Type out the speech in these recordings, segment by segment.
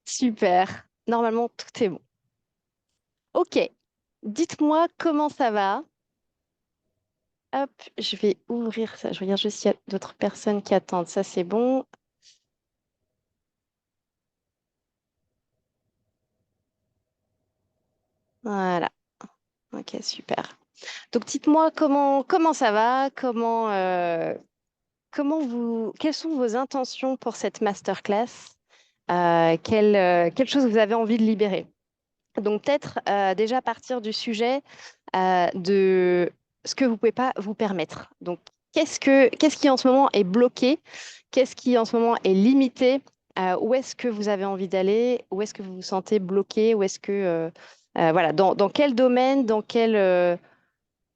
Super. Normalement, tout est bon. Ok. Dites-moi comment ça va. Hop, je vais ouvrir ça. Je regarde juste s'il y a d'autres personnes qui attendent. Ça, c'est bon. Voilà. Ok, super. Donc, dites-moi comment ça va, quelles sont vos intentions pour cette masterclass? Quelle chose vous avez envie de libérer? Donc, peut-être déjà partir du sujet de ce que vous ne pouvez pas vous permettre. Donc, qu'est-ce qui en ce moment est bloqué? Qu'est-ce qui en ce moment est limité? Où est-ce que vous avez envie d'aller? Où est-ce que vous vous sentez bloqué? Où est-ce que, voilà, dans quel domaine,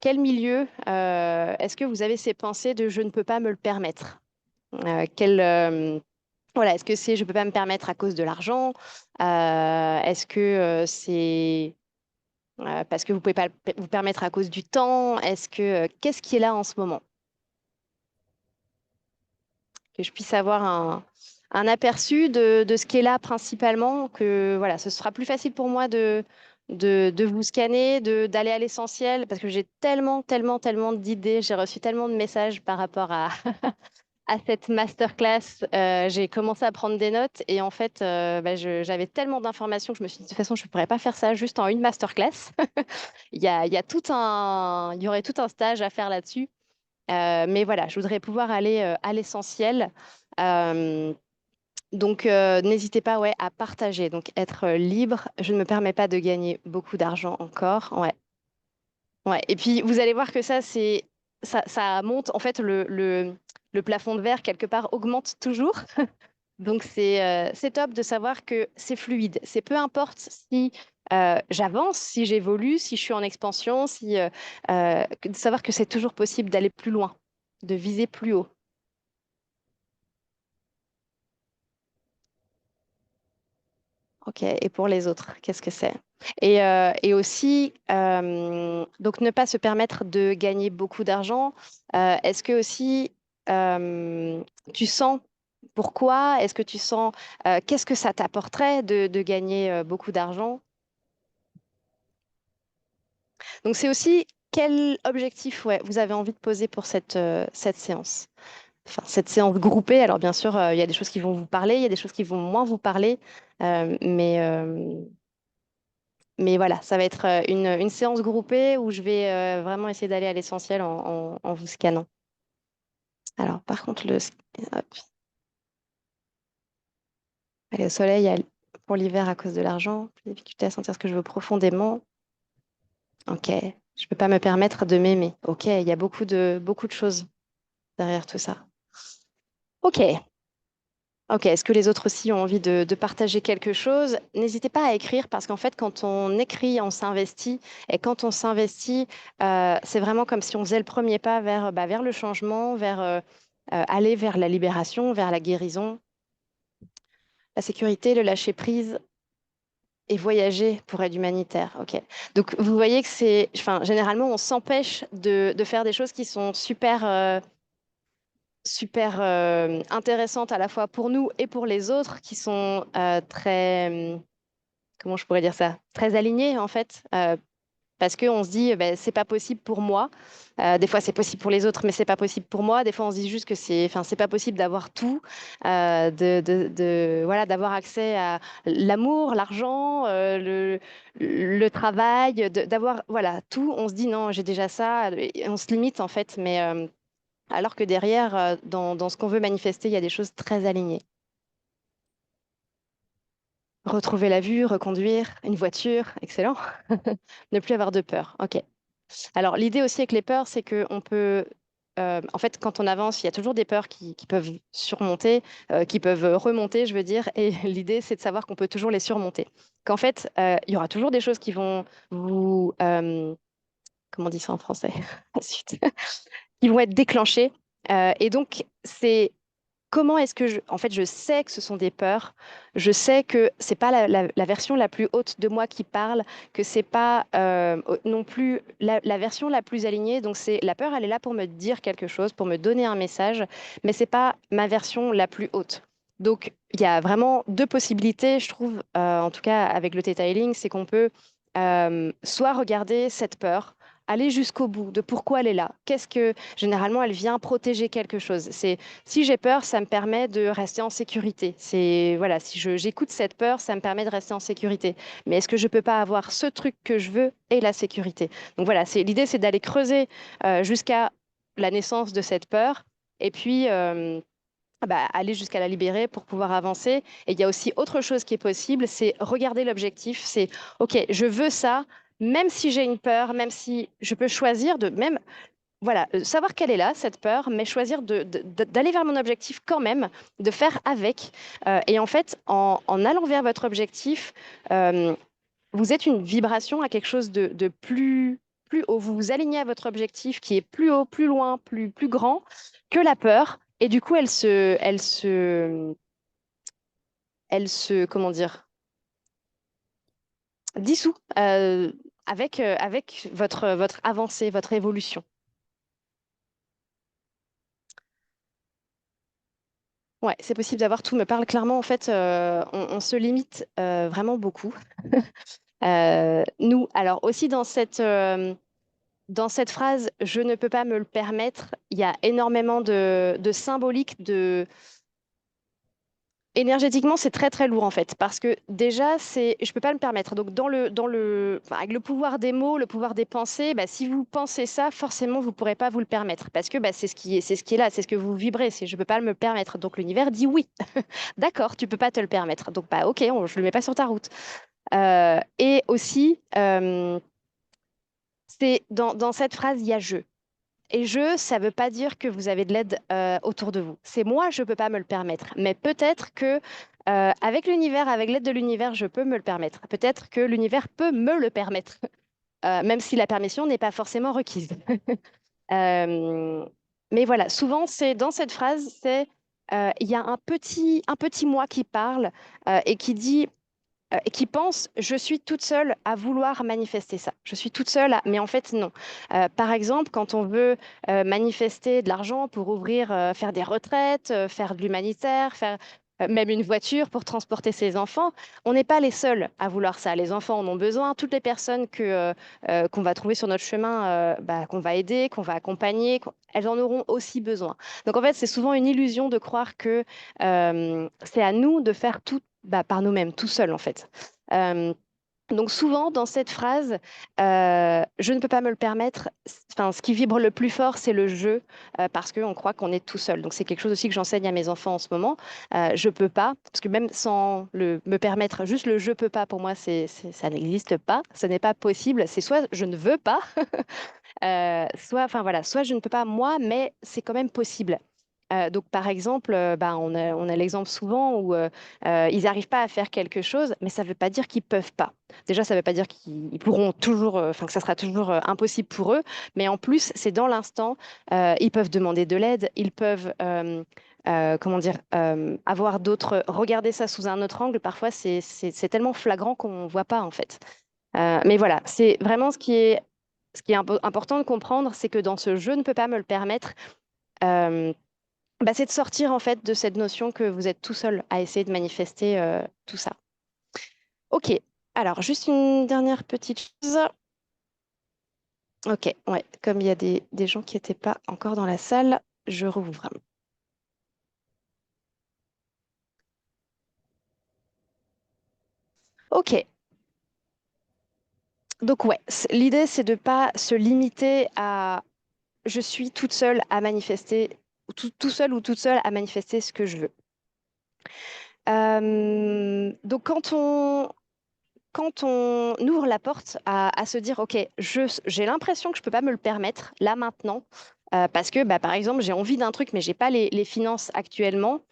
quel milieu est-ce que vous avez ces pensées de je ne peux pas me le permettre? Quel, voilà, est-ce que c'est je ne peux pas me permettre à cause de l'argent? Est-ce que c'est parce que vous pouvez pas vous permettre à cause du temps? Qu'est-ce qui est là en ce moment? Que je puisse avoir un aperçu de ce qui est là principalement, que voilà, ce sera plus facile pour moi de vous scanner, d'aller à l'essentiel, parce que j'ai tellement d'idées, j'ai reçu tellement de messages par rapport à cette masterclass. J'ai commencé à prendre des notes et en fait, j'avais tellement d'informations que je me suis dit, de toute façon, je ne pourrais pas faire ça juste en une masterclass. Il y a il y aurait tout un stage à faire là-dessus. Mais voilà, je voudrais pouvoir aller à l'essentiel. Euh, N'hésitez pas, ouais, à partager. Donc, être libre. Je ne me permets pas de gagner beaucoup d'argent encore. Ouais, ouais. Et puis, vous allez voir que ça monte. En fait, le plafond de verre, quelque part, augmente toujours. Donc, c'est top de savoir que c'est fluide. C'est peu importe si j'avance, si j'évolue, si je suis en expansion, de savoir que c'est toujours possible d'aller plus loin, de viser plus haut. Ok, et pour les autres, qu'est-ce que c'est? Et aussi, donc ne pas se permettre de gagner beaucoup d'argent. Est-ce que aussi euh, tu sens pourquoi? Est-ce que tu sens qu'est-ce que ça t'apporterait de gagner beaucoup d'argent? Donc c'est aussi quel objectif ouais, vous avez envie de poser pour cette séance. Enfin, cette séance groupée. Alors bien sûr, il y a des choses qui vont vous parler, il y a des choses qui vont moins vous parler, euh, mais euh, Mais voilà, ça va être une séance groupée où je vais vraiment essayer d'aller à l'essentiel en vous scannant. Alors, par contre, hop. Aller au soleil pour l'hiver à cause de l'argent, plus de difficulté à sentir ce que je veux profondément. Ok, je peux pas me permettre de m'aimer. Ok, il y a beaucoup de choses derrière tout ça. Ok, ok. Est-ce que les autres aussi ont envie de partager quelque chose? N'hésitez pas à écrire parce qu'en fait, quand on écrit, on s'investit. Et quand on s'investit, c'est vraiment comme si on faisait le premier pas vers le changement, aller vers la libération, vers la guérison, la sécurité, le lâcher prise et voyager pour aide humanitaire. Ok. Donc, vous voyez que enfin, généralement, on s'empêche de faire des choses qui sont super intéressantes à la fois pour nous et pour les autres, qui sont comment je pourrais dire ça, très alignées en fait, parce qu'on se dit, ben, c'est pas possible pour moi. Des fois, c'est possible pour les autres, mais c'est pas possible pour moi. Des fois, on se dit juste que enfin, c'est pas possible d'avoir tout, voilà, d'avoir accès à l'amour, l'argent, le travail, d'avoir, voilà, tout. On se dit non, j'ai déjà ça, et on se limite en fait, mais alors que derrière, dans ce qu'on veut manifester, il y a des choses très alignées. Retrouver la vue, reconduire une voiture, excellent. Ne plus avoir de peur. Ok. Alors l'idée aussi avec les peurs, c'est que on peut, en fait, quand on avance, il y a toujours des peurs qui peuvent surmonter, qui peuvent remonter, je veux dire. Et l'idée, c'est de savoir qu'on peut toujours les surmonter. Qu'en fait, il y aura toujours des choses qui vont comment on dit ça en français? Ensuite, qui vont être déclenchées. Et donc, c'est comment est-ce que en fait, je sais que ce sont des peurs. Je sais que c'est pas la version la plus haute de moi qui parle, que c'est pas non plus la version la plus alignée. Donc c'est la peur, elle est là pour me dire quelque chose, pour me donner un message, mais c'est pas ma version la plus haute. Donc, il y a vraiment deux possibilités, je trouve, en tout cas avec le detailing, c'est qu'on peut soit regarder cette peur, aller jusqu'au bout de pourquoi elle est là. Qu'est-ce que, généralement, elle vient protéger quelque chose. C'est, si j'ai peur, ça me permet de rester en sécurité. C'est, voilà, si j'écoute cette peur, ça me permet de rester en sécurité. Mais est-ce que je peux pas avoir ce truc que je veux et la sécurité? Donc voilà, l'idée, c'est d'aller creuser jusqu'à la naissance de cette peur. Et puis, aller jusqu'à la libérer pour pouvoir avancer. Et il y a aussi autre chose qui est possible, c'est regarder l'objectif. C'est, OK, je veux ça, même si j'ai une peur, même si je peux choisir de même, voilà, savoir qu'elle est là, cette peur, mais choisir d'aller vers mon objectif quand même, de faire avec. Et en fait, en allant vers votre objectif, euh, vous êtes une vibration à quelque chose de plus haut. Vous vous alignez à votre objectif qui est plus haut, plus loin, plus grand que la peur. Et du coup, comment dire, dissout avec votre avancée, votre évolution. Ouais, c'est possible d'avoir tout. Me parle clairement, en fait, on se limite vraiment beaucoup. Nous, alors aussi dans cette phrase, je ne peux pas me le permettre, il y a énormément de symbolique, énergétiquement, c'est très très lourd en fait, parce que déjà, je peux pas me permettre. Donc enfin, avec le pouvoir des mots, le pouvoir des pensées, bah, si vous pensez ça, forcément, vous pourrez pas vous le permettre, parce que bah, c'est ce qui est là, c'est ce que vous vibrez. C'est je peux pas me le permettre. Donc l'univers dit oui, d'accord, tu peux pas te le permettre. Donc bah ok, je le mets pas sur ta route. Et aussi, c'est dans cette phrase, il y a je. Et ça ne veut pas dire que vous avez de l'aide autour de vous. C'est moi, je ne peux pas me le permettre. Mais peut-être que avec l'univers, avec l'aide de l'univers, je peux me le permettre. Peut-être que l'univers peut me le permettre, même si la permission n'est pas forcément requise. Euh, mais voilà, souvent, c'est dans cette phrase, il y a un petit moi qui parle et qui dit et qui pense, je suis toute seule à vouloir manifester ça. Je suis toute seule, mais en fait, non. Par exemple, quand on veut manifester de l'argent pour ouvrir, faire des retraites, faire de l'humanitaire, faire même une voiture pour transporter ses enfants, on n'est pas les seuls à vouloir ça. Les enfants en ont besoin. Toutes les personnes qu'on va trouver sur notre chemin, qu'on va aider, qu'on va accompagner, elles en auront aussi besoin. Donc en fait, c'est souvent une illusion de croire que c'est à nous de faire tout par nous-mêmes, tout seuls en fait. Euh, donc souvent dans cette phrase, je ne peux pas me le permettre. Enfin, ce qui vibre le plus fort, c'est le je, parce qu'on croit qu'on est tout seul. Donc c'est quelque chose aussi que j'enseigne à mes enfants en ce moment. Je peux pas, parce que même sans me permettre, juste le je peux pas pour moi, ça n'existe pas, ce n'est pas possible. C'est soit je ne veux pas, soit, enfin voilà, soit je ne peux pas moi, mais c'est quand même possible. Donc, par exemple, on a l'exemple souvent où ils n'arrivent pas à faire quelque chose, mais ça ne veut pas dire qu'ils peuvent pas. Déjà, ça ne veut pas dire qu'ils pourront toujours, enfin que ça sera toujours impossible pour eux, mais en plus, c'est dans l'instant, ils peuvent demander de l'aide, ils peuvent, comment dire, avoir d'autres, regarder ça sous un autre angle. Parfois, c'est tellement flagrant qu'on ne voit pas, en fait. Mais voilà, c'est vraiment ce qui est important de comprendre, c'est que dans ce je ne peux pas me le permettre. euh, c'est de sortir en fait de cette notion que vous êtes tout seul à essayer de manifester tout ça. Ok, alors juste une dernière petite chose. Ok, ouais, comme il y a des gens qui n'étaient pas encore dans la salle, je rouvre. Ok, donc ouais, l'idée c'est de ne pas se limiter à je suis toute seule à manifester, tout seul ou toute seule à manifester ce que je veux. Donc quand on ouvre la porte à se dire, OK, j'ai l'impression que je ne peux pas me le permettre là maintenant, parce que, par exemple, j'ai envie d'un truc, mais je n'ai pas les finances actuellement,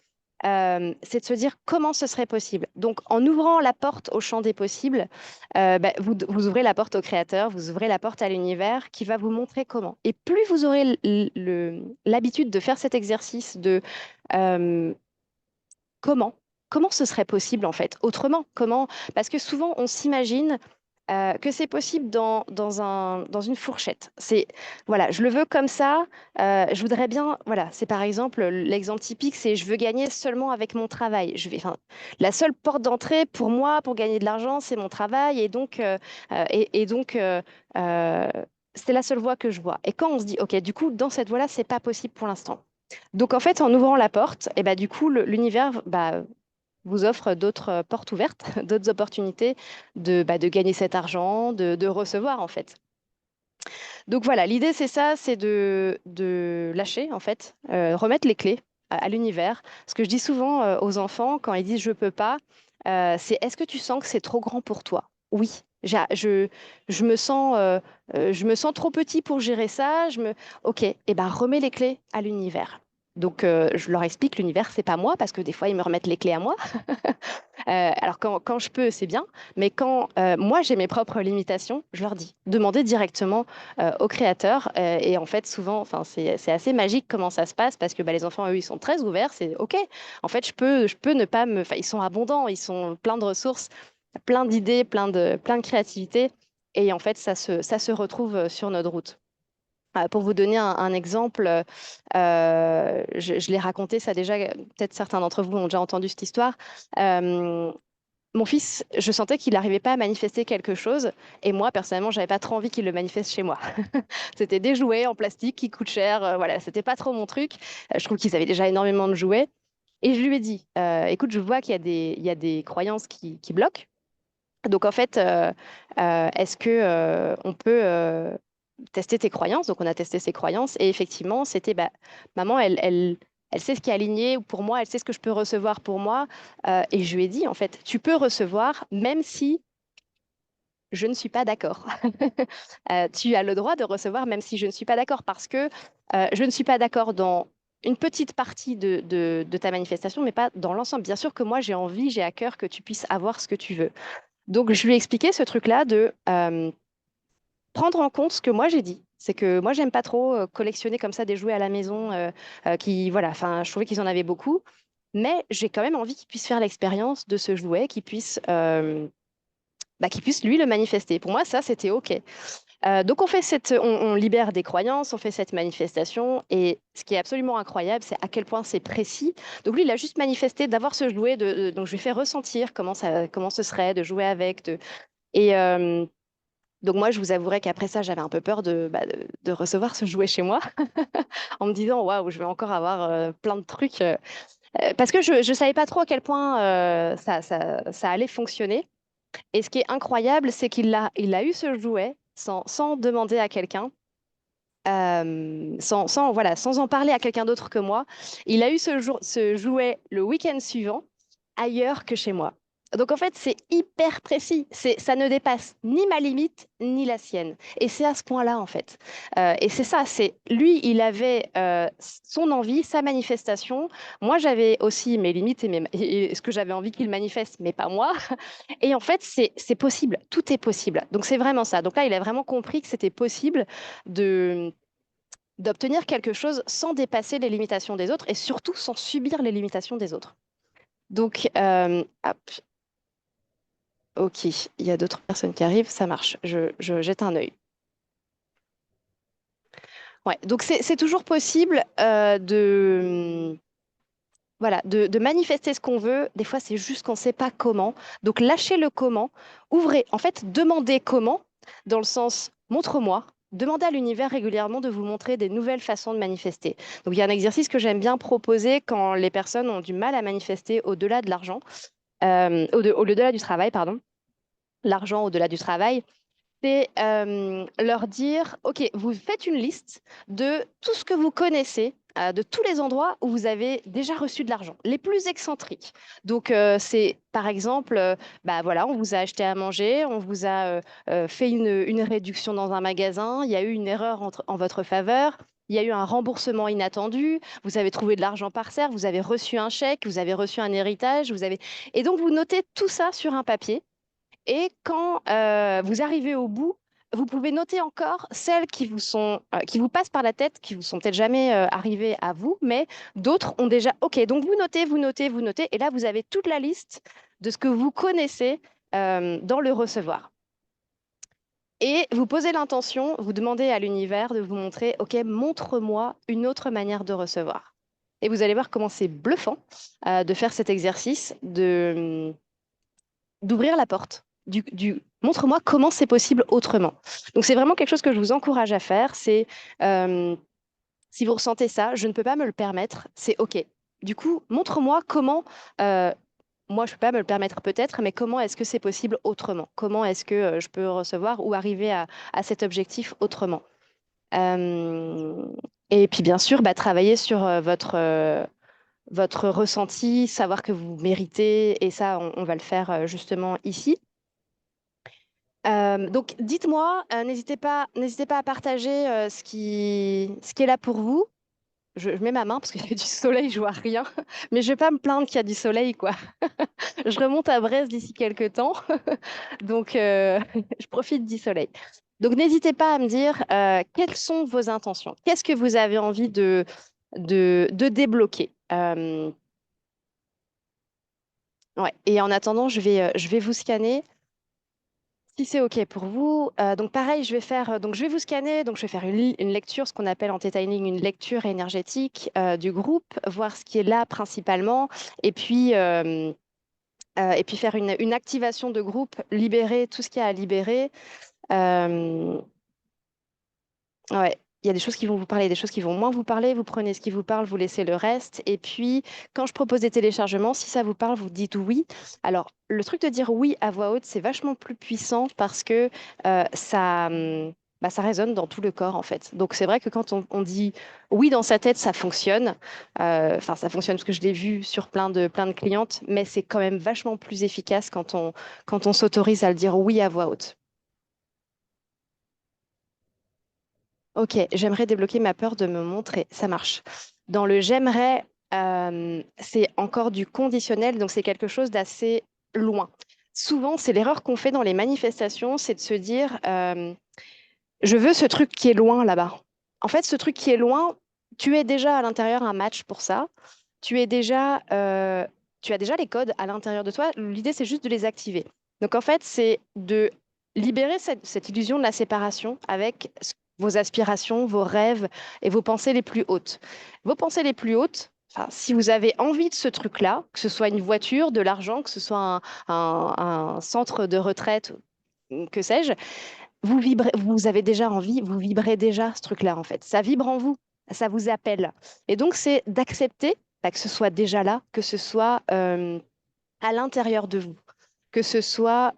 c'est de se dire comment ce serait possible. Donc, en ouvrant la porte au champ des possibles, vous ouvrez la porte au créateur, vous ouvrez la porte à l'univers qui va vous montrer comment. Et plus vous aurez l'habitude de faire cet exercice de euh, comment, comment ce serait possible en fait, autrement, comment, parce que souvent on s'imagine que c'est possible dans une fourchette. Voilà, je le veux comme ça. Je voudrais bien, voilà, c'est par exemple l'exemple typique, c'est je veux gagner seulement avec mon travail. Enfin, la seule porte d'entrée pour moi, pour gagner de l'argent, c'est mon travail, et donc, euh, c'est la seule voie que je vois. Et quand on se dit, ok, du coup, dans cette voie-là, c'est pas possible pour l'instant. Donc en fait, en ouvrant la porte, et bah, du coup, l'univers vous offre d'autres portes ouvertes, d'autres opportunités de gagner cet argent, de recevoir en fait. Donc voilà, l'idée c'est ça, c'est de lâcher en fait, remettre les clés à l'univers. Ce que je dis souvent aux enfants quand ils disent je peux pas, c'est est-ce que tu sens que c'est trop grand pour toi? Oui. Je me sens trop petit pour gérer ça. Ok, et ben remets les clés à l'univers. Donc je leur explique l'univers c'est pas moi parce que des fois ils me remettent les clés à moi. Alors quand je peux, c'est bien, mais quand moi j'ai mes propres limitations, je leur dis, demandez directement au créateur. Et en fait, souvent, enfin, c'est assez magique comment ça se passe parce que bah, les enfants, eux, ils sont très ouverts. C'est OK. En fait, je peux ne pas me. Enfin, ils sont abondants, ils sont pleins de ressources, plein d'idées, plein de créativité. Et en fait, ça se retrouve sur notre route. Pour vous donner un exemple, je l'ai raconté, ça déjà, peut-être certains d'entre vous ont déjà entendu cette histoire. Euh, Mon fils, je sentais qu'il n'arrivait pas à manifester quelque chose, et moi, personnellement, j'avais pas trop envie qu'il le manifeste chez moi. C'était des jouets en plastique qui coûtent cher, voilà, c'était pas trop mon truc. Je trouve qu'ils avaient déjà énormément de jouets, et je lui ai dit, écoute, je vois il y a des croyances qui bloquent. Donc en fait, est-ce que on peut tester tes croyances? Donc on a testé ses croyances, et effectivement, c'était bah, maman, elle sait ce qui est aligné pour moi, elle sait ce que je peux recevoir pour moi. Et je lui ai dit, en fait, tu peux recevoir même si je ne suis pas d'accord. Tu as le droit de recevoir même si je ne suis pas d'accord parce que je ne suis pas d'accord dans une petite partie de ta manifestation, mais pas dans l'ensemble. Bien sûr que moi, j'ai envie, j'ai à cœur que tu puisses avoir ce que tu veux. Donc, je lui ai expliqué ce truc-là de prendre en compte ce que moi j'ai dit. C'est que moi, j'aime pas trop collectionner comme ça des jouets à la maison voilà, enfin, je trouvais qu'ils en avaient beaucoup. Mais j'ai quand même envie qu'ils puissent faire l'expérience de ce jouet, qu'ils puissent lui le manifester. Pour moi, ça, c'était OK. Donc, on libère des croyances, on fait cette manifestation. Et ce qui est absolument incroyable, c'est à quel point c'est précis. Donc, lui, il a juste manifesté d'avoir ce jouet. Donc, je lui ai fait ressentir comment ce serait de jouer avec. Et, donc moi, je vous avouerai qu'après ça, j'avais un peu peur de recevoir ce jouet chez moi, en me disant, waouh, je vais encore avoir plein de trucs. Parce que je ne savais pas trop à quel point ça allait fonctionner. Et ce qui est incroyable, c'est il a eu ce jouet sans demander à quelqu'un, voilà, sans en parler à quelqu'un d'autre que moi. Il a eu ce jouet le week-end suivant, ailleurs que chez moi. Donc en fait, c'est hyper précis. Ça ne dépasse ni ma limite, ni la sienne. Et c'est à ce point-là, en fait. Et c'est ça, c'est lui, il avait son envie, sa manifestation. Moi, j'avais aussi mes limites et ce que j'avais envie qu'il manifeste, mais pas moi. Et en fait, c'est possible. Tout est possible. Donc c'est vraiment ça. Donc là, il a vraiment compris que c'était possible de d'obtenir quelque chose sans dépasser les limitations des autres et surtout sans subir les limitations des autres. Donc, hop, ok, il y a d'autres personnes qui arrivent, ça marche, je jette un œil. Ouais, donc c'est toujours possible voilà, de manifester ce qu'on veut. Des fois, c'est juste qu'on ne sait pas comment. Donc, lâchez le comment, ouvrez, en fait, demandez comment, dans le sens montre-moi. Demandez à l'univers régulièrement de vous montrer des nouvelles façons de manifester. Donc, il y a un exercice que j'aime bien proposer quand les personnes ont du mal à manifester au-delà de l'argent, au-delà du travail, pardon, l'argent au-delà du travail, c'est leur dire, OK, vous faites une liste de tout ce que vous connaissez, de tous les endroits où vous avez déjà reçu de l'argent, les plus excentriques. Donc, c'est par exemple, bah voilà, on vous a acheté à manger, on vous a fait une réduction dans un magasin, il y a eu une erreur en votre faveur. Il y a eu un remboursement inattendu, vous avez trouvé de l'argent par serre, vous avez reçu un chèque, vous avez reçu un héritage, Et donc, vous notez tout ça sur un papier et quand vous arrivez au bout, vous pouvez noter encore celles qui vous passent par la tête, qui vous sont peut-être jamais arrivées à vous, mais d'autres ont déjà. Ok, donc vous notez, vous notez, vous notez, et là vous avez toute la liste de ce que vous connaissez dans le recevoir. Et vous posez l'intention, vous demandez à l'univers de vous montrer, OK, montre-moi une autre manière de recevoir. Et vous allez voir comment c'est bluffant de faire cet exercice, d'ouvrir la porte, montre-moi comment c'est possible autrement. Donc c'est vraiment quelque chose que je vous encourage à faire. C'est euh, si vous ressentez ça, je ne peux pas me le permettre, c'est OK. Du coup, montre-moi comment, moi je ne peux pas me le permettre peut-être, mais comment est-ce que c'est possible autrement? Comment est-ce que je peux recevoir ou arriver à cet objectif autrement? Euh, et puis bien sûr, bah, travailler sur votre ressenti, savoir que vous méritez, et ça, on va le faire justement ici. Donc, dites-moi, n'hésitez pas à partager ce qui est là pour vous. Je mets ma main parce qu'il y a du soleil, je vois rien, mais je vais pas me plaindre qu'il y a du soleil, quoi. Je remonte à Brest d'ici quelques temps, donc je profite du soleil. Donc, n'hésitez pas à me dire quelles sont vos intentions. Qu'est-ce que vous avez envie de débloquer? Ouais. Et en attendant, je vais vous scanner. Si c'est OK pour vous, donc pareil, donc je vais vous scanner, donc je vais faire une lecture, ce qu'on appelle en Theta Healing une lecture énergétique du groupe, voir ce qui est là principalement, et et puis faire une activation de groupe, libérer tout ce qu'il y a à libérer. Euh, Ouais, il y a des choses qui vont vous parler, des choses qui vont moins vous parler. Vous prenez ce qui vous parle, vous laissez le reste. Et puis, quand je propose des téléchargements, si ça vous parle, vous dites oui. Alors, le truc de dire oui à voix haute, c'est vachement plus puissant parce que ça résonne dans tout le corps, en fait. Donc, c'est vrai que quand on dit oui dans sa tête, ça fonctionne. Enfin, ça fonctionne parce que je l'ai vu sur plein de clientes, mais c'est quand même vachement plus efficace quand on s'autorise à le dire oui à voix haute. Ok, j'aimerais débloquer ma peur de me montrer. Ça marche. Dans le j'aimerais, c'est encore du conditionnel, donc c'est quelque chose d'assez loin. Souvent, c'est l'erreur qu'on fait dans les manifestations, c'est de se dire, je veux ce truc qui est loin là-bas. En fait, ce truc qui est loin, tu es déjà à l'intérieur un match pour ça. Tu es déjà, tu as déjà les codes à l'intérieur de toi. L'idée, c'est juste de les activer. Donc, en fait, c'est de libérer cette illusion de la séparation avec vos aspirations, vos rêves et vos pensées les plus hautes. Vos pensées les plus hautes, enfin, si vous avez envie de ce truc-là, que ce soit une voiture, de l'argent, que ce soit un centre de retraite, que sais-je, vous avez déjà envie, vous vibrez déjà ce truc-là, en fait. Ça vibre en vous, ça vous appelle. Et donc, c'est d'accepter bah, que ce soit déjà là, que ce soit à l'intérieur de vous, que ce soit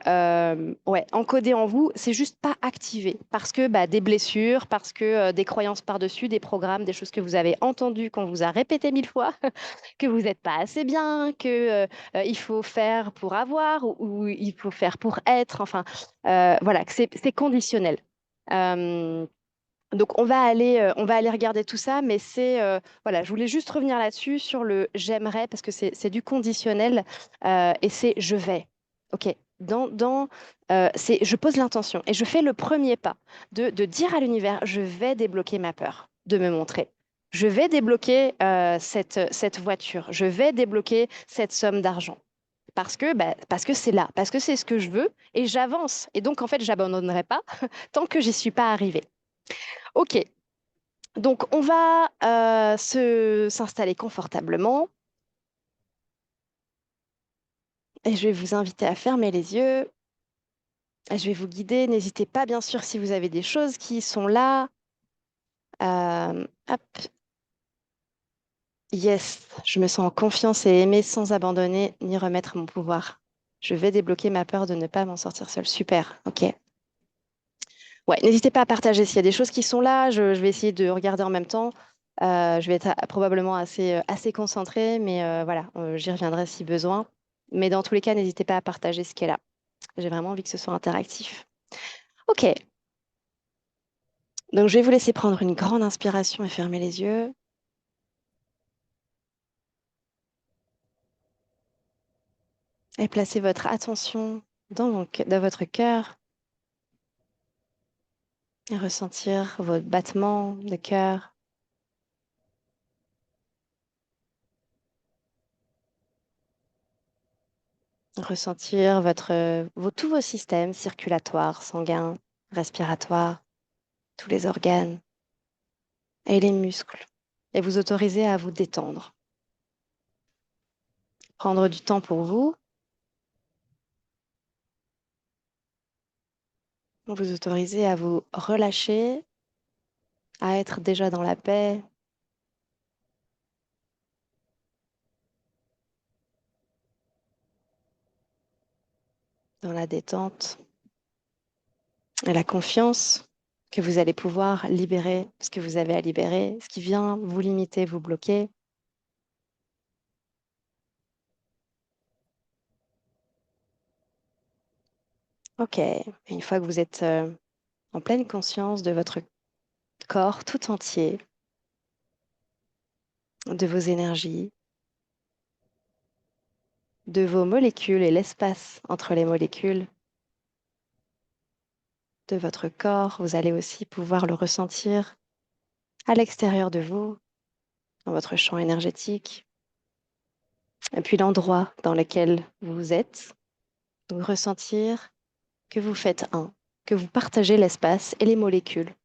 ouais, encodé en vous, c'est juste pas activé parce que bah, des blessures, parce que des croyances par-dessus, des programmes, des choses que vous avez entendues, qu'on vous a répétées 1000 fois, que vous n'êtes pas assez bien, que il faut faire pour avoir ou il faut faire pour être. Enfin, voilà, que c'est conditionnel. Euh, donc on va aller regarder tout ça, mais voilà, je voulais juste revenir là-dessus sur le j'aimerais parce que c'est du conditionnel et c'est je vais. Ok. C'est je pose l'intention et je fais le premier pas de dire à l'univers je vais débloquer ma peur de me montrer. Je vais débloquer cette voiture. Je vais débloquer cette somme d'argent. Parce que c'est là, parce que c'est ce que je veux et j'avance. Et donc, en fait, j'abandonnerai pas tant que j'y suis pas arrivée. Ok, donc on va s'installer confortablement et je vais vous inviter à fermer les yeux. Et je vais vous guider. N'hésitez pas, bien sûr, si vous avez des choses qui sont là. Hop, yes, je me sens en confiance et aimée sans abandonner ni remettre mon pouvoir. Je vais débloquer ma peur de ne pas m'en sortir seule. Super, ok. Ouais, n'hésitez pas à partager s'il y a des choses qui sont là. Je vais essayer de regarder en même temps. Je vais être probablement assez concentrée, mais voilà, j'y reviendrai si besoin. Mais dans tous les cas, n'hésitez pas à partager ce qui est là. J'ai vraiment envie que ce soit interactif. Ok, donc je vais vous laisser prendre une grande inspiration et fermer les yeux. Et placer votre attention dans votre cœur et ressentir vos battements de cœur, ressentir tous vos systèmes circulatoires, sanguins, respiratoire, tous les organes et les muscles. Et vous autorisez à vous détendre. Prendre du temps pour vous. Vous autorisez à vous relâcher, à être déjà dans la paix, dans la détente et la confiance que vous allez pouvoir libérer ce que vous avez à libérer, ce qui vient vous limiter, vous bloquer. Ok, et une fois que vous êtes en pleine conscience de votre corps tout entier, de vos énergies, de vos molécules et l'espace entre les molécules de votre corps, vous allez aussi pouvoir le ressentir à l'extérieur de vous, dans votre champ énergétique, et puis l'endroit dans lequel vous êtes, donc ressentir que vous faites un, que vous partagez l'espace et les molécules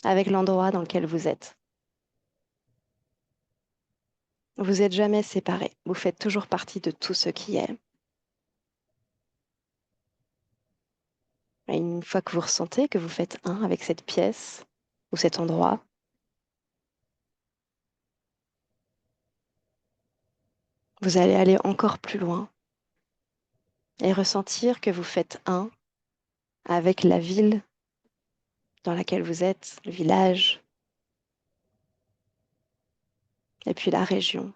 avec l'endroit dans lequel vous êtes. Vous n'êtes jamais séparés, vous faites toujours partie de tout ce qui est. Et une fois que vous ressentez que vous faites un avec cette pièce ou cet endroit, vous allez aller encore plus loin et ressentir que vous faites un avec la ville dans laquelle vous êtes, le village, et puis la région.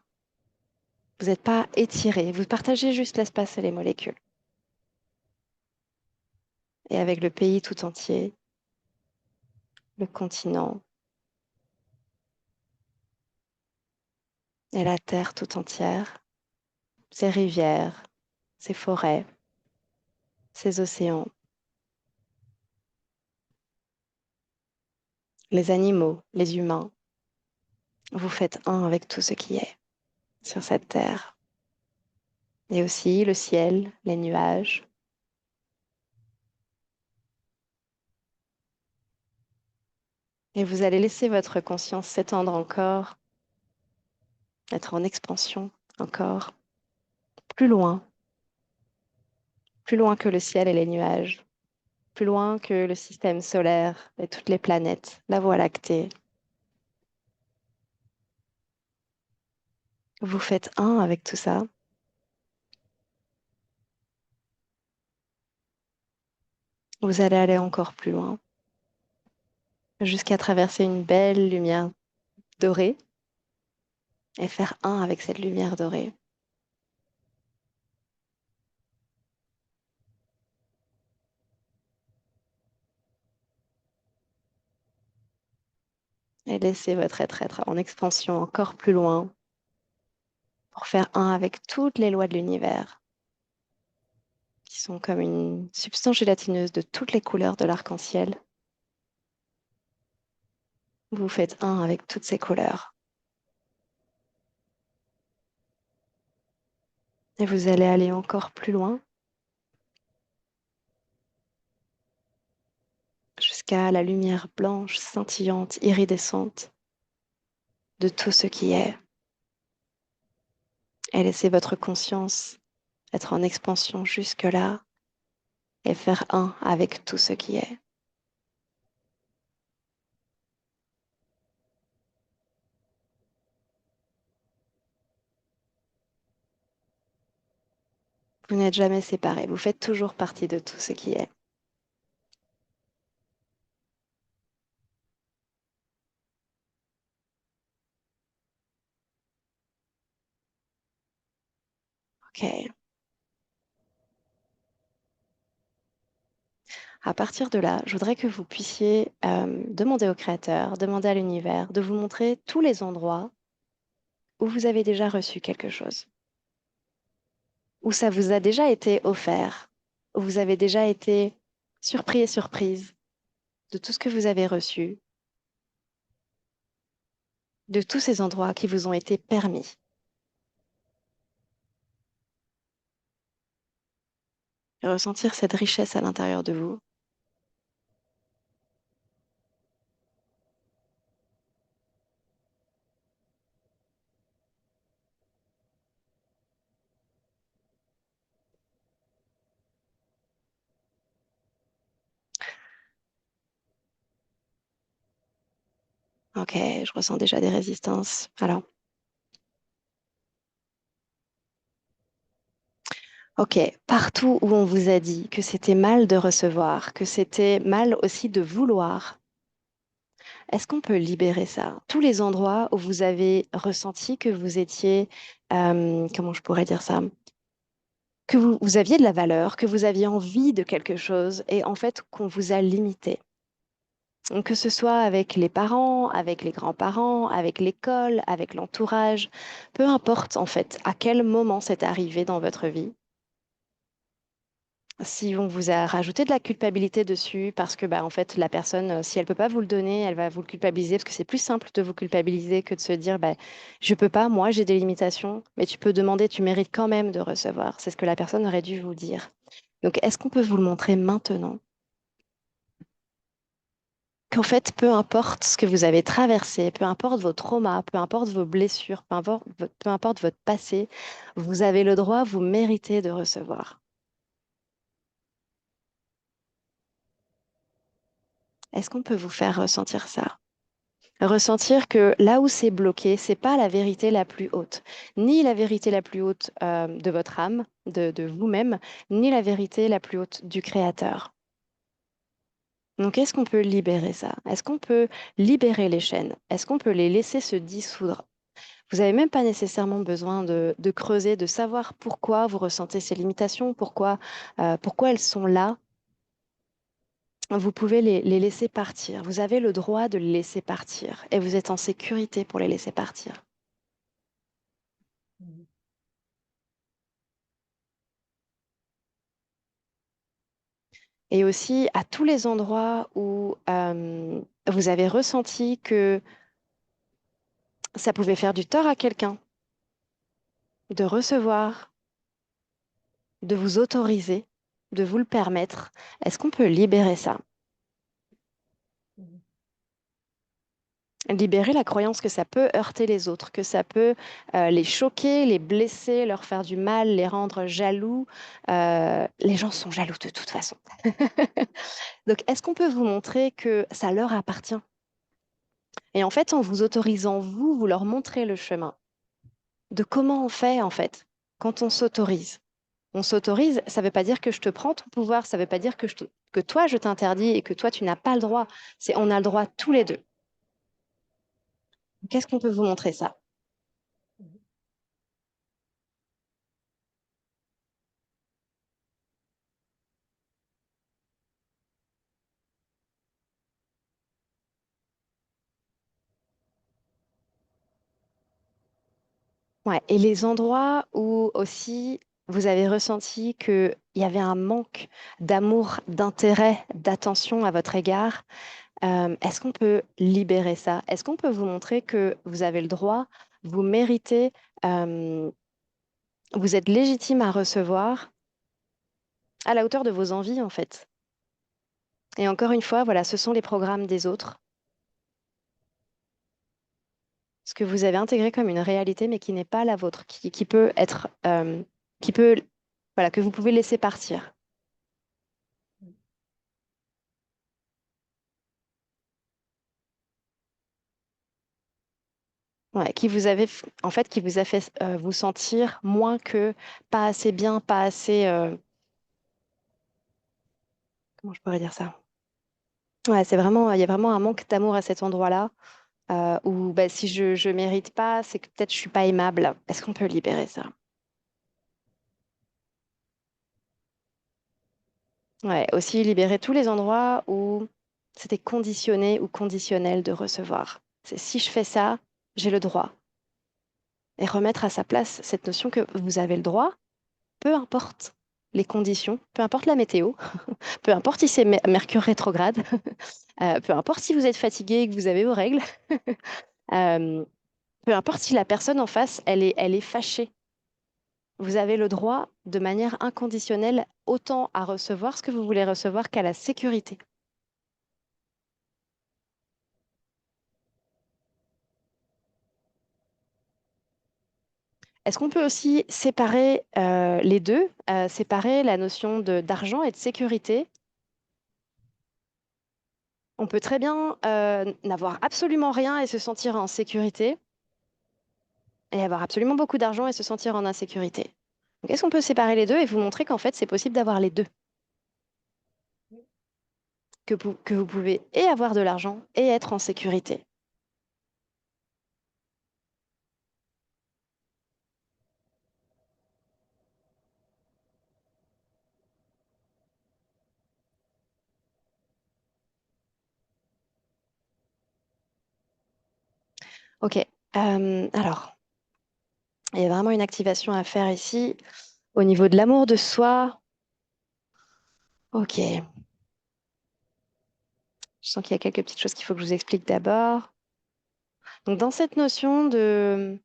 Vous n'êtes pas étiré, vous partagez juste l'espace et les molécules. Et avec le pays tout entier, le continent et la terre tout entière, ses rivières, ses forêts, ses océans, les animaux, les humains, vous faites un avec tout ce qui est sur cette terre. Et aussi le ciel, les nuages. Et vous allez laisser votre conscience s'étendre encore, être en expansion encore, plus loin que le ciel et les nuages, plus loin que le système solaire et toutes les planètes, la Voie lactée. Vous faites un avec tout ça. Vous allez aller encore plus loin, jusqu'à traverser une belle lumière dorée et faire un avec cette lumière dorée. Et laissez votre être en expansion encore plus loin pour faire un avec toutes les lois de l'univers, qui sont comme une substance gélatineuse de toutes les couleurs de l'arc-en-ciel. Vous faites un avec toutes ces couleurs. Et vous allez aller encore plus loin, jusqu'à la lumière blanche, scintillante, iridescente de tout ce qui est. Et laissez votre conscience être en expansion jusque-là et faire un avec tout ce qui est. Vous n'êtes jamais séparés, vous faites toujours partie de tout ce qui est. Ok. À partir de là, je voudrais que vous puissiez demander au Créateur, demander à l'univers de vous montrer tous les endroits où vous avez déjà reçu quelque chose, où ça vous a déjà été offert, où vous avez déjà été surpris et surprise de tout ce que vous avez reçu, de tous ces endroits qui vous ont été permis. Et ressentir cette richesse à l'intérieur de vous. Ok, je ressens déjà des résistances. Alors, ok, partout où on vous a dit que c'était mal de recevoir, que c'était mal aussi de vouloir, est-ce qu'on peut libérer ça? Tous les endroits où vous avez ressenti que vous étiez, comment je pourrais dire ça? Que vous aviez de la valeur, que vous aviez envie de quelque chose et en fait qu'on vous a limité. Donc, que ce soit avec les parents, avec les grands-parents, avec l'école, avec l'entourage, peu importe en fait à quel moment c'est arrivé dans votre vie. Si on vous a rajouté de la culpabilité dessus parce que bah, en fait la personne, si elle peut pas vous le donner, elle va vous le culpabiliser parce que c'est plus simple de vous culpabiliser que de se dire bah, je peux pas, moi j'ai des limitations, mais tu peux demander, tu mérites quand même de recevoir. C'est ce que la personne aurait dû vous dire. Donc est-ce qu'on peut vous le montrer maintenant? Qu'en fait, peu importe ce que vous avez traversé, peu importe vos traumas, peu importe vos blessures, peu importe votre passé, vous avez le droit, vous méritez de recevoir. Est-ce qu'on peut vous faire ressentir ça? Ressentir que là où c'est bloqué, c'est pas la vérité la plus haute, ni la vérité la plus haute de votre âme, de vous-même, ni la vérité la plus haute du Créateur. Donc, est-ce qu'on peut libérer ça? Est-ce qu'on peut libérer les chaînes? Est-ce qu'on peut les laisser se dissoudre? Vous n'avez même pas nécessairement besoin de creuser, de savoir pourquoi vous ressentez ces limitations, pourquoi elles sont là. Vous pouvez les laisser partir. Vous avez le droit de les laisser partir et vous êtes en sécurité pour les laisser partir. Mhm. Et aussi à tous les endroits où vous avez ressenti que ça pouvait faire du tort à quelqu'un de recevoir, de vous autoriser, de vous le permettre, est-ce qu'on peut libérer ça? Mhm. Libérer la croyance que ça peut heurter les autres, que ça peut les choquer, les blesser, leur faire du mal, les rendre jaloux. Les gens sont jaloux de toute façon. Donc, est-ce qu'on peut vous montrer que ça leur appartient? Et en fait, en vous autorisant, vous leur montrez le chemin de comment on fait, en fait, quand on s'autorise. On s'autorise, ça ne veut pas dire que je te prends ton pouvoir, ça ne veut pas dire que toi, je t'interdis et que toi, tu n'as pas le droit. C'est on a le droit tous les deux. Qu'est-ce qu'on peut vous montrer ça? Mhm. Ouais, et les endroits où aussi vous avez ressenti qu'il y avait un manque d'amour, d'intérêt, d'attention à votre égard, est-ce qu'on peut libérer ça? Est-ce qu'on peut vous montrer que vous avez le droit, vous méritez, euh, vous êtes légitime à recevoir à la hauteur de vos envies, en fait? Et encore une fois, voilà, ce sont les programmes des autres, ce que vous avez intégré comme une réalité, mais qui n'est pas la vôtre, qui peut être, qui peut, voilà, que vous pouvez laisser partir. Ouais, en fait, qui vous a fait vous sentir moins que pas assez bien, pas assez, comment je pourrais dire ça? Ouais, il y a vraiment un manque d'amour à cet endroit-là, où bah, si je mérite pas, c'est que peut-être je suis pas aimable. Est-ce qu'on peut libérer ça? Ouais, aussi libérer tous les endroits où c'était conditionné ou conditionnel de recevoir. C'est si je fais ça, j'ai le droit. Et remettre à sa place cette notion que vous avez le droit, peu importe les conditions, peu importe la météo, peu importe si c'est Mercure rétrograde, peu importe si vous êtes fatigué et que vous avez vos règles, euh, peu importe si la personne en face, elle est fâchée. Vous avez le droit, de manière inconditionnelle, autant à recevoir ce que vous voulez recevoir qu'à la sécurité. Est-ce qu'on peut aussi séparer les deux, séparer la notion d'argent et de sécurité? On peut très bien n'avoir absolument rien et se sentir en sécurité, et avoir absolument beaucoup d'argent et se sentir en insécurité. Donc, est-ce qu'on peut séparer les deux et vous montrer qu'en fait, c'est possible d'avoir les deux, que vous pouvez et avoir de l'argent et être en sécurité. Ok. Alors, il y a vraiment une activation à faire ici au niveau de l'amour de soi. Ok. Je sens qu'il y a quelques petites choses qu'il faut que je vous explique d'abord. Donc, dans cette notion de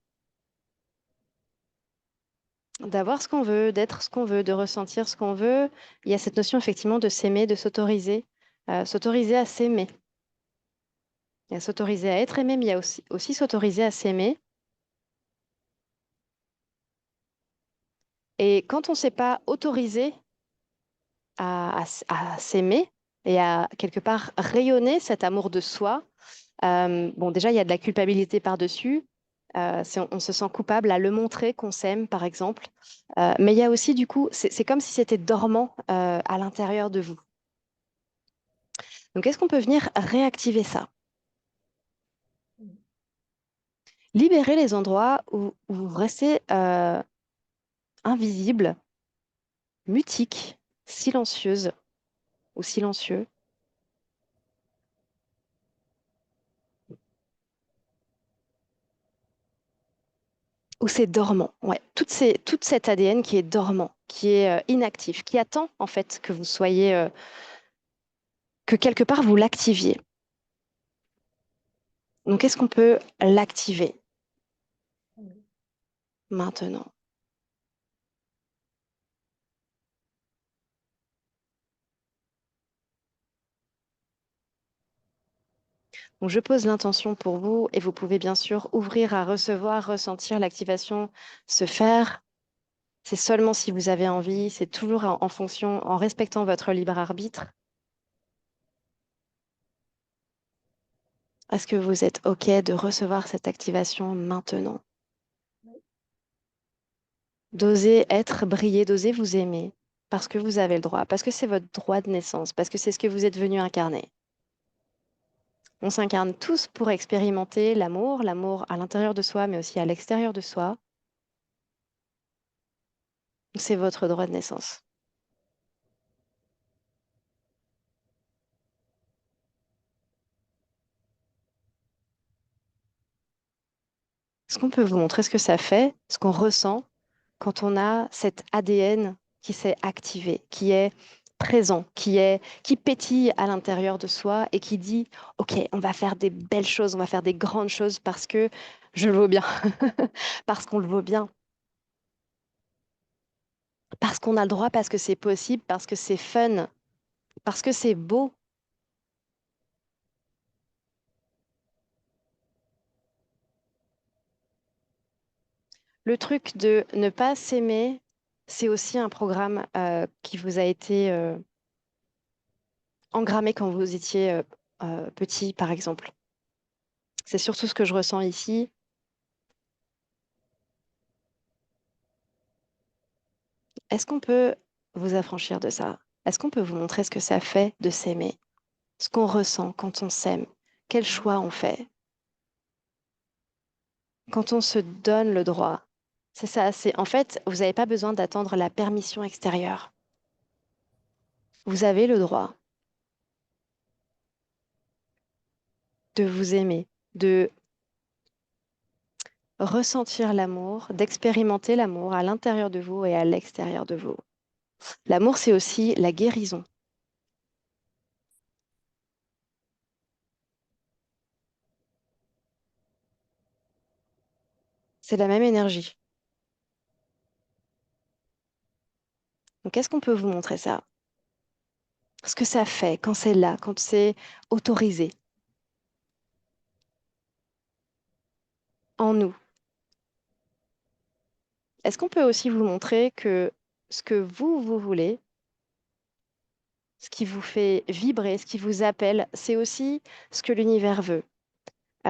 d'avoir ce qu'on veut, d'être ce qu'on veut, de ressentir ce qu'on veut, il y a cette notion effectivement de s'aimer, de s'autoriser à s'aimer. Il y a s'autoriser à être aimé, mais il y a aussi s'autoriser à s'aimer. Et quand on ne s'est pas autorisé à s'aimer et à quelque part rayonner cet amour de soi, bon, déjà, il y a de la culpabilité par-dessus. On se sent coupable à le montrer qu'on s'aime, par exemple. Mais il y a aussi, du coup, c'est comme si c'était dormant à l'intérieur de vous. Donc, est-ce qu'on peut venir réactiver ça? Libérer les endroits où vous restez invisible, mutique, silencieuse ou silencieux, où c'est dormant. Ouais, toute cet ADN qui est dormant, qui est inactif, qui attend en fait que vous soyez, que quelque part vous l'activiez. Donc, est-ce qu'on peut l'activer maintenant? Donc, je pose l'intention pour vous et vous pouvez bien sûr ouvrir à recevoir, ressentir l'activation se faire. C'est seulement si vous avez envie, c'est toujours en fonction, en respectant votre libre arbitre. Est-ce que vous êtes OK de recevoir cette activation maintenant? D'oser être, briller, d'oser vous aimer, parce que vous avez le droit, parce que c'est votre droit de naissance, parce que c'est ce que vous êtes venu incarner. On s'incarne tous pour expérimenter l'amour, l'amour à l'intérieur de soi, mais aussi à l'extérieur de soi. C'est votre droit de naissance. Est-ce qu'on peut vous montrer ce que ça fait, ce qu'on ressent quand on a cet ADN qui s'est activé, qui est présent, qui pétille à l'intérieur de soi et qui dit, OK, on va faire des belles choses, on va faire des grandes choses parce que je le vaux bien, parce qu'on le vaut bien, parce qu'on a le droit, parce que c'est possible, parce que c'est fun, parce que c'est beau. Le truc de ne pas s'aimer, c'est aussi un programme qui vous a été engrammé quand vous étiez petit, par exemple. C'est surtout ce que je ressens ici. Est-ce qu'on peut vous affranchir de ça? Est-ce qu'on peut vous montrer ce que ça fait de s'aimer? Ce qu'on ressent quand on s'aime? Quel choix on fait? Quand on se donne le droit? C'est ça, c'est en fait, vous n'avez pas besoin d'attendre la permission extérieure. Vous avez le droit de vous aimer, de ressentir l'amour, d'expérimenter l'amour à l'intérieur de vous et à l'extérieur de vous. L'amour, c'est aussi la guérison. C'est la même énergie. Donc, est-ce qu'on peut vous montrer ça? Ce que ça fait quand c'est là, quand c'est autorisé en nous. Est-ce qu'on peut aussi vous montrer que ce que vous voulez, ce qui vous fait vibrer, ce qui vous appelle, c'est aussi ce que l'univers veut. Et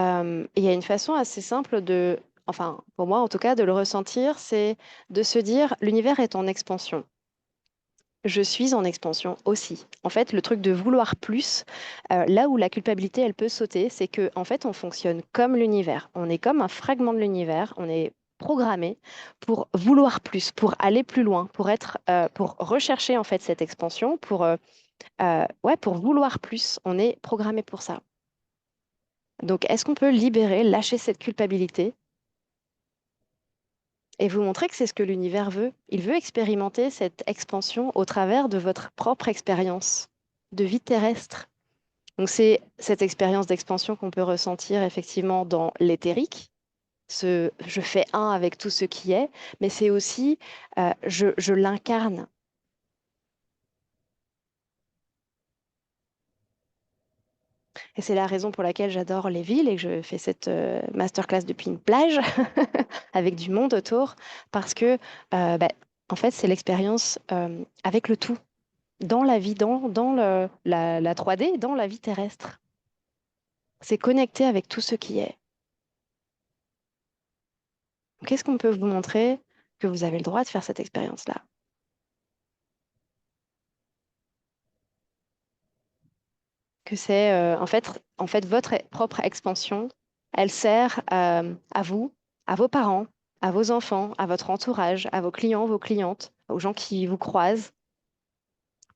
il y a une façon assez simple de, enfin pour moi en tout cas, de le ressentir, c'est de se dire l'univers est en expansion. Je suis en expansion aussi. En fait, le truc de vouloir plus, là où la culpabilité, elle peut sauter, c'est que en fait, on fonctionne comme l'univers. On est comme un fragment de l'univers. On est programmé pour vouloir plus, pour aller plus loin, pour être, pour rechercher en fait cette expansion, ouais, pour vouloir plus. On est programmé pour ça. Donc, est-ce qu'on peut libérer, lâcher cette culpabilité et vous montrer que c'est ce que l'univers veut? Il veut expérimenter cette expansion au travers de votre propre expérience de vie terrestre. Donc, c'est cette expérience d'expansion qu'on peut ressentir effectivement dans l'éthérique, ce je fais un avec tout ce qui est, mais c'est aussi je l'incarne. Et c'est la raison pour laquelle j'adore les villes et que je fais cette masterclass depuis une plage avec du monde autour, parce que bah, en fait, c'est l'expérience avec le tout, dans la vie, dans la 3D, dans la vie terrestre. C'est connecté avec tout ce qui est. Qu'est-ce qu'on peut vous montrer que vous avez le droit de faire cette expérience-là? Que c'est en fait votre propre expansion, elle sert à vous, à vos parents, à vos enfants, à votre entourage, à vos clients, vos clientes, aux gens qui vous croisent.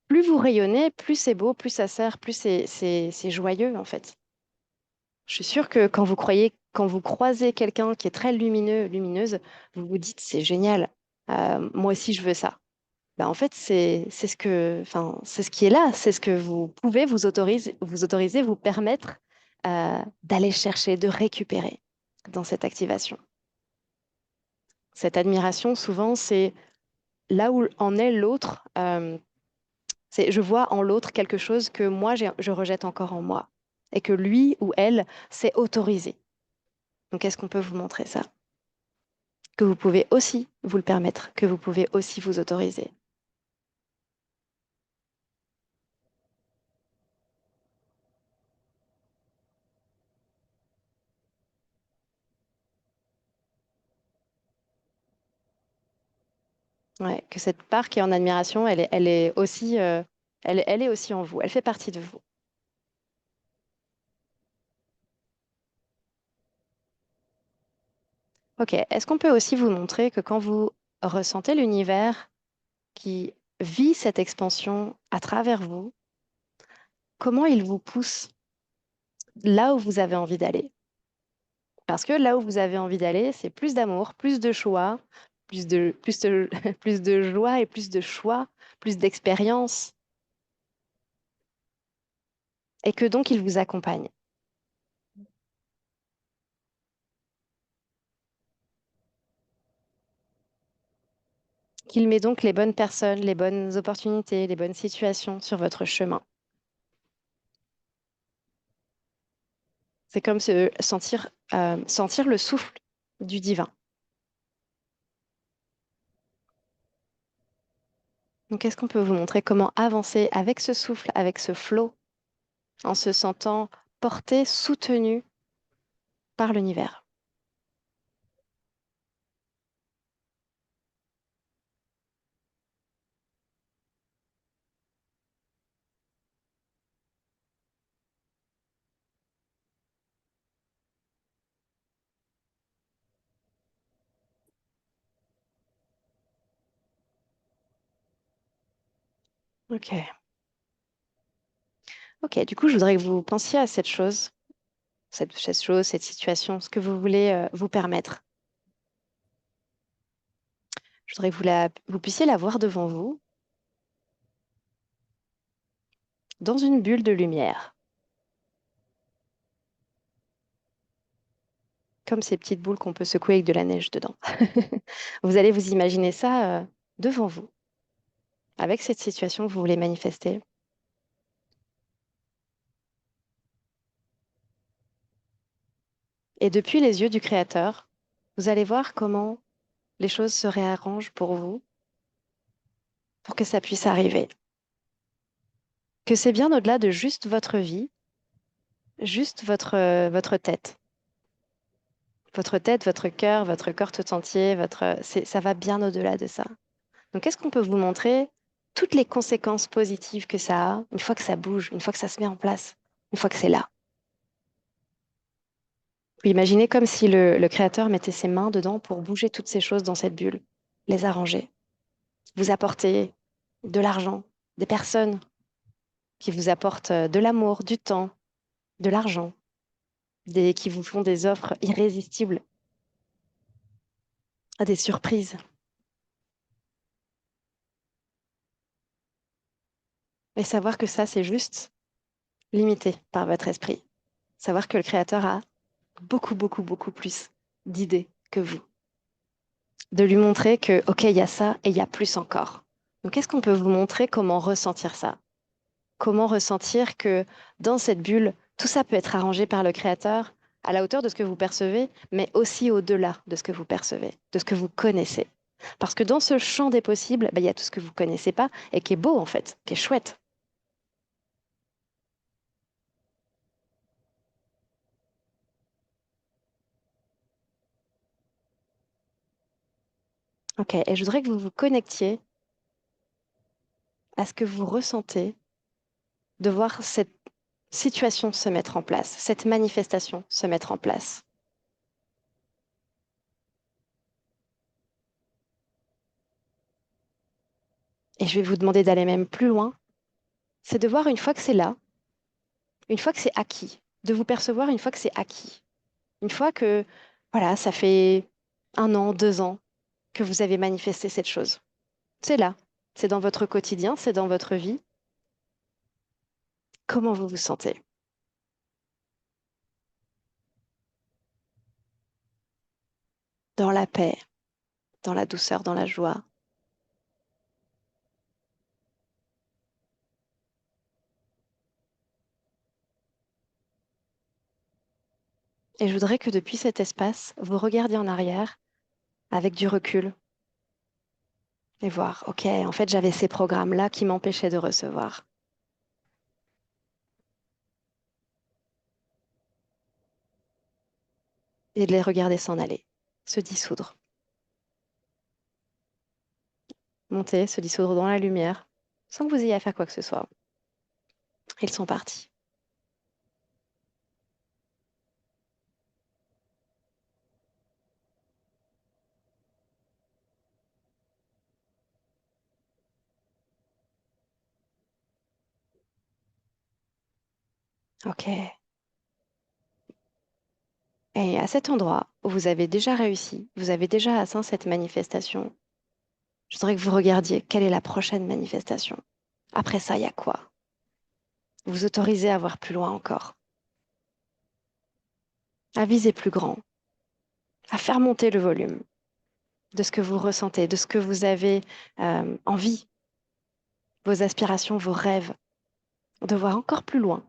Plus vous rayonnez, plus c'est beau, plus ça sert, plus c'est joyeux en fait. Je suis sûre que quand vous croyez, quand vous croisez quelqu'un qui est très lumineux, lumineuse, vous vous dites c'est génial, moi aussi je veux ça. Ben, en fait, c'est ce que, enfin, c'est ce qui est là, c'est ce que vous pouvez vous autoriser, vous permettre d'aller chercher, de récupérer dans cette activation. Cette admiration, souvent, c'est là où en est l'autre. C'est je vois en l'autre quelque chose que moi je rejette encore en moi et que lui ou elle s'est autorisé. Donc, est-ce qu'on peut vous montrer ça? Que vous pouvez aussi vous le permettre, que vous pouvez aussi vous autoriser. Ouais, que cette part qui est en admiration, elle est aussi, elle est aussi en vous. Elle fait partie de vous. Ok. Est-ce qu'on peut aussi vous montrer que quand vous ressentez l'univers qui vit cette expansion à travers vous, comment il vous pousse là où vous avez envie d'aller? Parce que là où vous avez envie d'aller, c'est plus d'amour, plus de choix, plus de joie et plus de choix, plus d'expérience, et que donc il vous accompagne. Qu'il met donc les bonnes personnes, les bonnes opportunités, les bonnes situations sur votre chemin. C'est comme sentir le souffle du divin. Donc, est-ce qu'on peut vous montrer comment avancer avec ce souffle, avec ce flot, en se sentant porté, soutenu par l'univers? Ok. Ok, du coup, je voudrais que vous pensiez à cette chose, cette chose, cette situation, ce que vous voulez vous permettre. Je voudrais que vous puissiez la voir devant vous, dans une bulle de lumière, comme ces petites boules qu'on peut secouer avec de la neige dedans. Vous allez vous imaginer ça devant vous, avec cette situation que vous voulez manifester. Et depuis les yeux du Créateur, vous allez voir comment les choses se réarrangent pour vous, pour que ça puisse arriver. que c'est bien au-delà de juste votre vie, juste votre tête. Votre tête, votre corps tout entier, ça va bien au-delà de ça. Donc, est-ce qu'on peut vous montrer toutes les conséquences positives que ça a une fois que ça bouge, une fois que ça se met en place, une fois que c'est là? Vous imaginez comme si le créateur mettait ses mains dedans pour bouger toutes ces choses dans cette bulle, les arranger, vous apporter de l'argent, des personnes qui vous apportent de l'amour, du temps, de l'argent, qui vous font des offres irrésistibles, des surprises. Et savoir que ça, c'est juste limité par votre esprit. Savoir que le créateur a beaucoup, beaucoup, beaucoup plus d'idées que vous. De lui montrer que, OK, il y a ça et il y a plus encore. Donc, est-ce qu'on peut vous montrer comment ressentir ça? Comment ressentir que dans cette bulle, tout ça peut être arrangé par le créateur à la hauteur de ce que vous percevez, mais aussi au-delà de ce que vous percevez, de ce que vous connaissez. Parce que dans ce champ des possibles, il y a tout ce que vous ne connaissez pas et qui est beau en fait, qui est chouette. OK, et je voudrais que vous vous connectiez à ce que vous ressentez de voir cette situation se mettre en place, cette manifestation se mettre en place. Et je vais vous demander d'aller même plus loin, c'est de voir une fois que c'est là, une fois que c'est acquis, de vous percevoir une fois que c'est acquis, une fois que, voilà, ça fait 1 an, 2 ans que vous avez manifesté cette chose. C'est là, c'est dans votre quotidien, c'est dans votre vie. Comment vous vous sentez? Dans la paix, dans la douceur, dans la joie. Et je voudrais que depuis cet espace, vous regardiez en arrière avec du recul et voir, OK, en fait, j'avais ces programmes-là qui m'empêchaient de recevoir. Et de les regarder s'en aller, se dissoudre, monter, se dissoudre dans la lumière, sans que vous ayez à faire quoi que ce soit. Ils sont partis. OK. Et à cet endroit où vous avez déjà réussi, vous avez déjà atteint cette manifestation, je voudrais que vous regardiez quelle est la prochaine manifestation. Après ça, il y a quoi? Vous autorisez à voir plus loin encore, à viser plus grand, à faire monter le volume de ce que vous ressentez, de ce que vous avez envie, vos aspirations, vos rêves, de voir encore plus loin,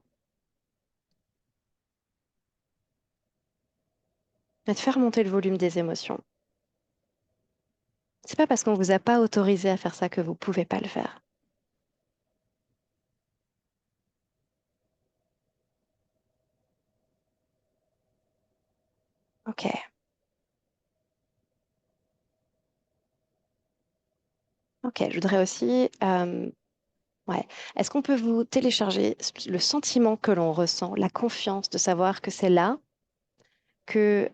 et de faire monter le volume des émotions. C'est pas parce qu'on vous a pas autorisé à faire ça que vous pouvez pas le faire. Ok, ok. Je voudrais aussi, ouais. Est-ce qu'on peut vous télécharger le sentiment que l'on ressent, la confiance de savoir que c'est là, que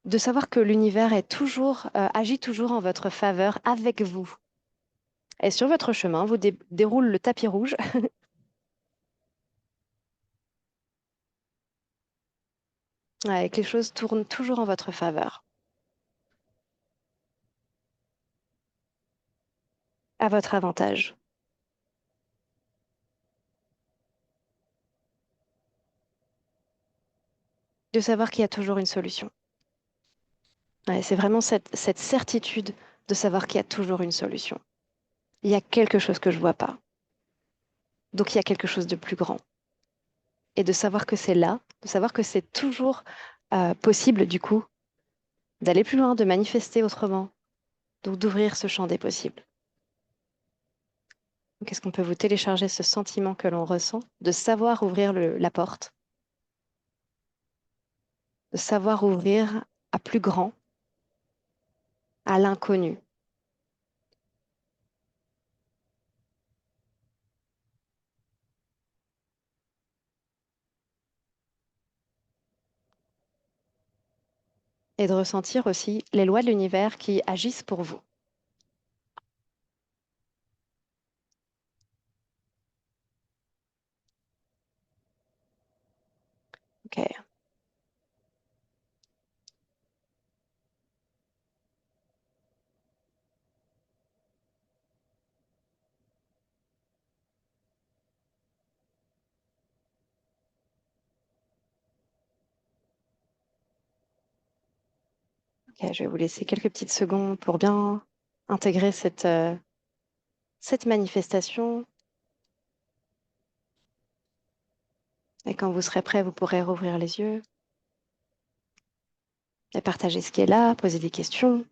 de savoir que l'univers est toujours agit toujours en votre faveur avec vous. Et sur votre chemin, vous déroule le tapis rouge, ouais, que les choses tournent toujours en votre faveur, à votre avantage. De savoir qu'il y a toujours une solution. Ouais, c'est vraiment cette certitude de savoir qu'il y a toujours une solution. Il y a quelque chose que je ne vois pas. Donc il y a quelque chose de plus grand. Et de savoir que c'est là, de savoir que c'est toujours possible du coup d'aller plus loin, de manifester autrement, donc d'ouvrir ce champ des possibles. Donc, est-ce qu'on peut vous télécharger ce sentiment que l'on ressent de savoir ouvrir la porte, de savoir ouvrir à plus grand, à l'inconnu, et de ressentir aussi les lois de l'univers qui agissent pour vous. Ok, ok, je vais vous laisser quelques petites secondes pour bien intégrer cette manifestation. Et quand vous serez prêt, vous pourrez rouvrir les yeux et partager ce qui est là, poser des questions.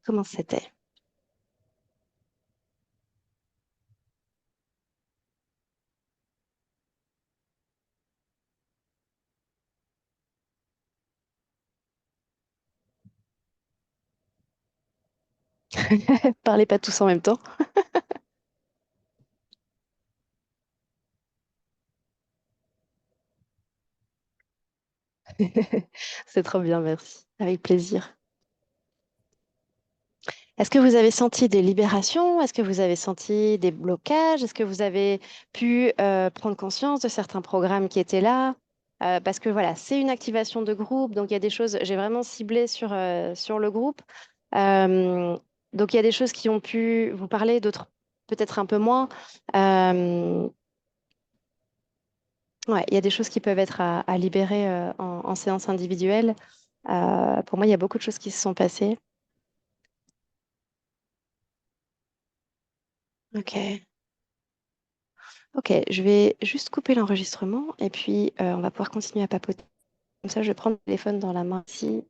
Comment c'était? Parlez pas tous en même temps. C'est trop bien, merci. Avec plaisir. Est-ce que vous avez senti des libérations? Est-ce que vous avez senti des blocages? Est-ce que vous avez pu prendre conscience de certains programmes qui étaient là? Parce que voilà, c'est une activation de groupe, donc il y a des choses, j'ai vraiment ciblé sur le groupe. Euh, donc il y a des choses qui ont pu vous parler, d'autres peut-être un peu moins. Euh, ouais, il y a des choses qui peuvent être à libérer en séance individuelle. Pour moi, il y a beaucoup de choses qui se sont passées. Ok. Ok, je vais juste couper l'enregistrement et puis on va pouvoir continuer à papoter. Comme ça, je vais prendre le téléphone dans la main ici